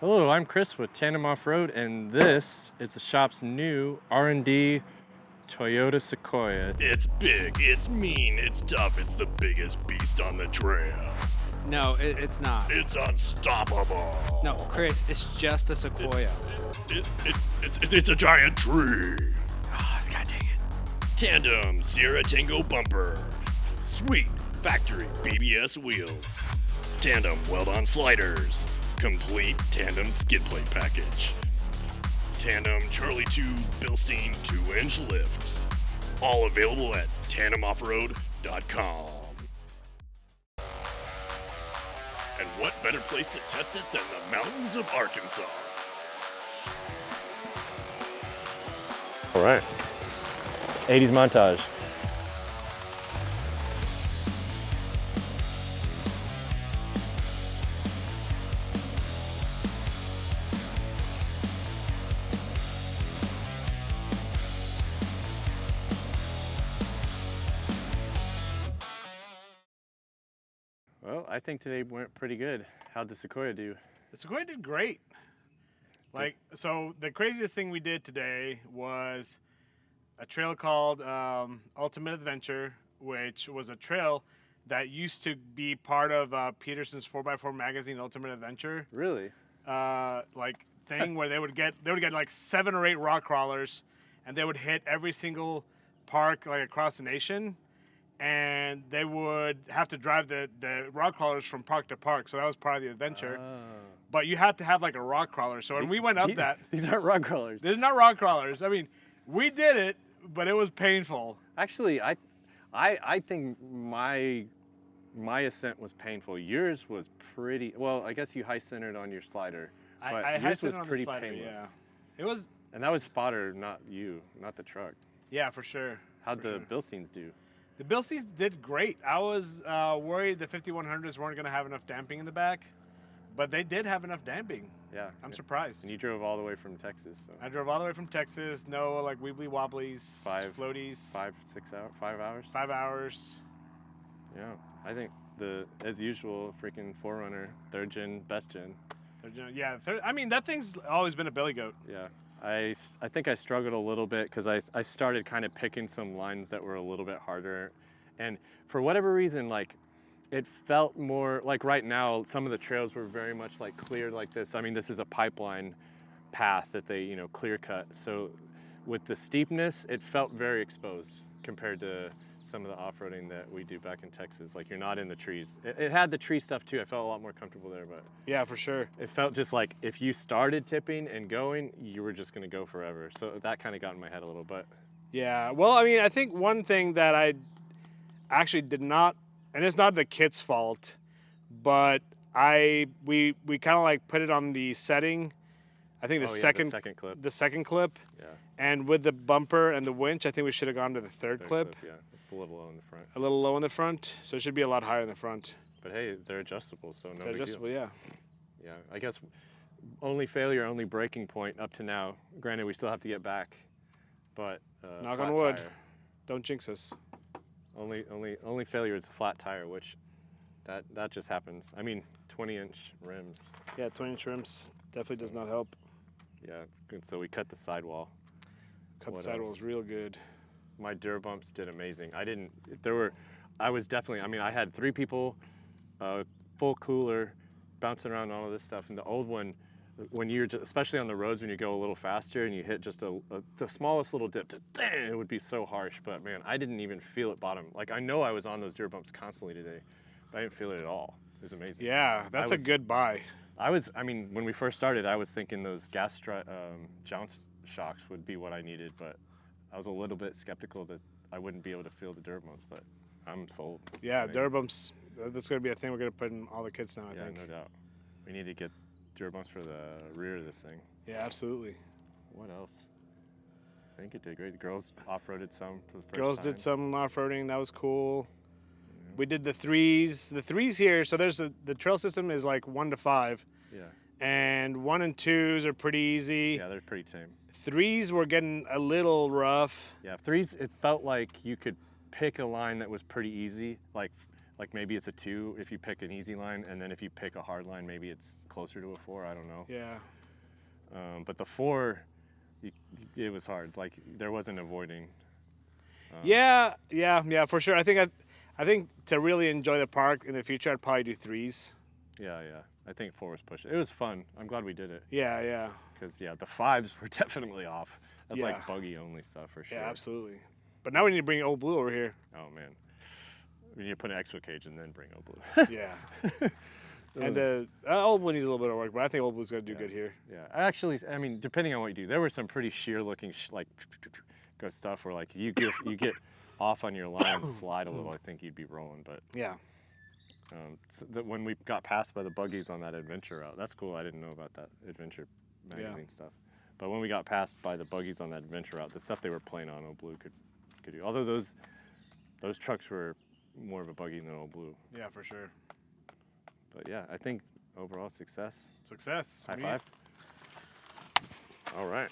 Hello, I'm Chris with Tandem Off-Road, and this is the shop's new R&D Toyota Sequoia. It's big, it's mean, it's tough, it's the biggest beast on the trail. No, it's not. It's unstoppable. No, Chris, it's just a Sequoia. It's a giant tree. Oh, God dang it. Tandem Sierra Tango bumper. Sweet factory BBS wheels. Tandem weld-on sliders. Complete tandem skid plate package. Tandem Charlie 2 Bilstein 2-inch lift. All available at tandemoffroad.com. And what better place to test it than the mountains of Arkansas? All right. 80s montage. Well, I think today went pretty good. How'd the Sequoia do? The Sequoia did great. So the craziest thing we did today was a trail called Ultimate Adventure, which was a trail that used to be part of Peterson's 4x4 magazine, Ultimate Adventure. Really? Thing where they would get like 7 or 8 rock crawlers, and they would hit every single park like across the nation, and they would have to drive the rock crawlers from park to park. So that was part of the adventure. But you had to have like a rock crawler. So when we went up These aren't rock crawlers. they're not rock crawlers. I mean, we did it, but it was painful. Actually, I think my ascent was painful. Yours was pretty, well, I guess you high-centered on your slider. But I had yours to was sit on the pretty slider, painless. yeah. It was. And that was spotter, not you, not the truck. Yeah, for sure. How'd for the sure. Bilsteins do? The Bilsteins did great. I was worried the 5100s weren't going to have enough damping in the back, but they did have enough damping. Yeah. I'm surprised. And you drove all the way from Texas. So. I drove all the way from Texas. No like weebly wobblies, floaties. 5 hours? 5 hours. Yeah. I think as usual, freaking 4Runner, 3rd gen, best gen. Yeah, I mean, that thing's always been a billy goat. Yeah. I think I struggled a little bit because I started kind of picking some lines that were a little bit harder. And for whatever reason, like, it felt more like right now, some of the trails were very much like cleared like this. I mean, this is a pipeline path that they, clear cut. So with the steepness, it felt very exposed compared to some of the off-roading that we do back in Texas. Like, you're not in the trees. It had the tree stuff too. I felt a lot more comfortable there, but Yeah, for sure. it felt just like if you started tipping and going, you were just gonna go forever. So that kind of got in my head a little bit. Yeah, well, I mean, I think one thing that I actually did not, and it's not the kit's fault, but we kind of like put it on the setting. I think the second clip. the second clip, Yeah. and with the bumper and the winch, I think we should have gone to the third clip. Yeah, it's a little low in the front. A little low in the front, so it should be a lot higher in the front. But hey, they're adjustable, so no They're big adjustable, deal. yeah. Yeah, I guess only failure, only breaking point up to now. Granted, we still have to get back, but Knock flat on wood. tire. Don't jinx us. Only failure is a flat tire, which that just happens. I mean, 20-inch rims. Yeah, 20-inch rims definitely does not help. Yeah, and so we cut the sidewall. Cut What the sidewalls else? real good. My Durabumps did amazing. I had 3 people, full cooler, bouncing around all of this stuff. And the old one, when you're especially on the roads when you go a little faster and you hit just the smallest little dip, it would be so harsh. But man, I didn't even feel it bottom. Like, I know I was on those Durabumps constantly today, but I didn't feel it at all. It was amazing. Yeah, that's a good buy. When we first started, I was thinking those gas jounce shocks would be what I needed, but I was a little bit skeptical that I wouldn't be able to feel the Durabumps, but I'm sold. Yeah, It's amazing. Durabumps, that's going to be a thing we're going to put in all the kits now, I think. No doubt. We need to get Durabumps for the rear of this thing. Yeah, absolutely. What else? I think it did great. The girls off-roaded some for the first Girls time. did some off-roading. That was cool. We did the threes. The threes here, so the trail system is like 1 to 5. Yeah. And 1 and 2s are pretty easy. Yeah, they're pretty tame. Threes were getting a little rough. Yeah, 3s, it felt like you could pick a line that was pretty easy. Like like maybe it's a 2 if you pick an easy line, and then if you pick a hard line, maybe it's closer to a 4. I don't know. Yeah. But the 4, it was hard. Like there wasn't avoiding. Yeah, for sure. I think to really enjoy the park in the future, I'd probably do 3s. Yeah. I think 4 was pushing. It was fun. I'm glad we did it. Yeah. Because the 5s were definitely off. That's Yeah. like buggy only stuff for sure. Yeah, absolutely. But now we need to bring Old Blue over here. Oh man, we need to put an Exo cage and then bring Old Blue. Yeah. And Old Blue needs a little bit of work, but I think Old Blue's gonna do good here. Yeah, actually, I mean, depending on what you do, there were some pretty sheer looking like good stuff where like you get off on your line and slide a little. I think you'd be rolling, but Yeah. when we got passed by the buggies on that adventure route, that's cool. I didn't know about that adventure magazine stuff. But when we got passed by the buggies on that adventure route, the stuff they were playing on Old Blue could do. Although those trucks were more of a buggy than Old Blue. Yeah, for sure. But yeah, I think overall success. Success. High five. All right.